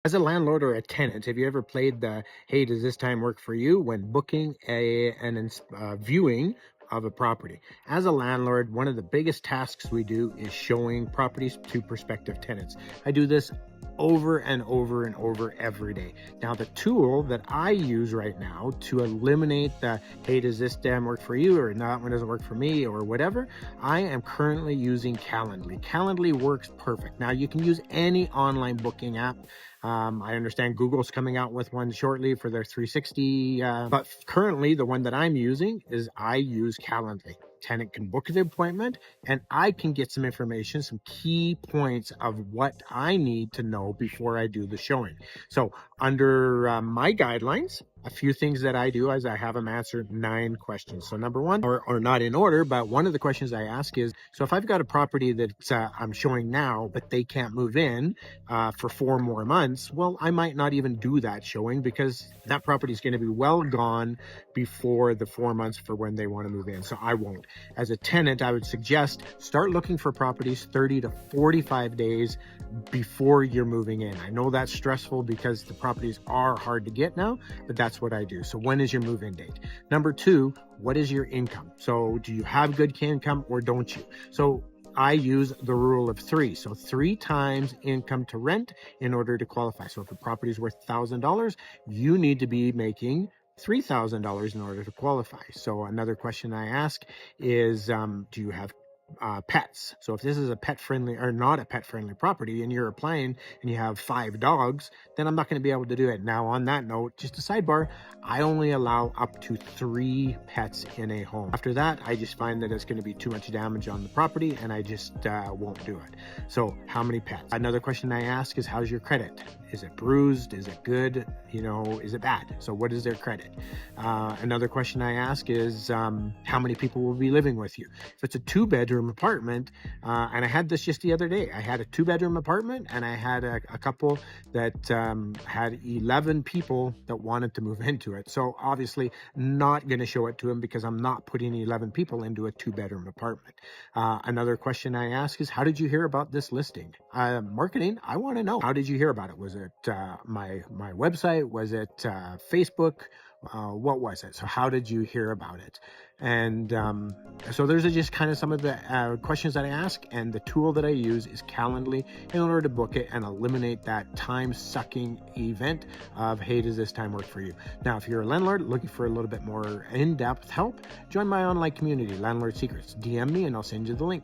As a landlord or a tenant, have you ever played the "Hey, does this time work for you?" when booking an viewing of a property? As a landlord, one of the biggest tasks we do is showing properties to prospective tenants. I do this over and over and over every day. Now, the tool that I use right now to eliminate the "Hey, does this damn work for you?" or "Not one doesn't work for me," or whatever, I am currently using Calendly. Calendly works perfect. Now, you can use any online booking app. I understand Google's coming out with one shortly for their 360, but currently the one that I'm using is I use Calendly. Tenant can book the appointment and I can get some information, some key points of what I need to know before I do the showing. So under my guidelines, a few things that I do is I have them answer 9 questions. So number one, or not in order, but one of the questions I ask is, so if I've got a property that I'm showing now, but they can't move in for 4 more months, well, I might not even do that showing because that property is going to be well gone before the 4 months for when they want to move in. So I won't. As a tenant, I would suggest start looking for properties 30 to 45 days before you're moving in. I know that's stressful because the properties are hard to get now, but that's what I do. So when is your move-in date? Number 2, what is your income? So do you have good income or don't you? So I use the rule of 3. So 3 times income to rent in order to qualify. So if a property is worth $1,000, you need to be making $3,000 in order to qualify. So another question I ask is, do you have pets? So if this is a pet friendly or not a pet friendly property and you're applying and you have 5 dogs, then I'm not going to be able to do it. Now, on that note, just a sidebar, I only allow up to 3 pets in a home. After that, I just find that it's going to be too much damage on the property and I just won't do it. So how many pets? Another question I ask is, how's your credit? Is it bruised? Is it good? You know, is it bad? So what is their credit? Another question I ask is, how many people will be living with you? If it's a 2-bedroom apartment, and I had this just the other day, I had a 2-bedroom apartment and I had a couple that had 11 people that wanted to move into it. So obviously not going to show it to them because I'm not putting 11 people into a 2-bedroom apartment. Another question I ask is, how did you hear about this listing? Marketing, I want to know. How did you hear about it? Was it my website? Was it Facebook? What was it? So how did you hear about it? And so those are just kind of some of the questions that I ask, and the tool that I use is Calendly in order to book it and eliminate that time-sucking event of, hey, does this time work for you? Now, if you're a landlord looking for a little bit more in-depth help, join my online community, Landlord Secrets. DM me and I'll send you the link.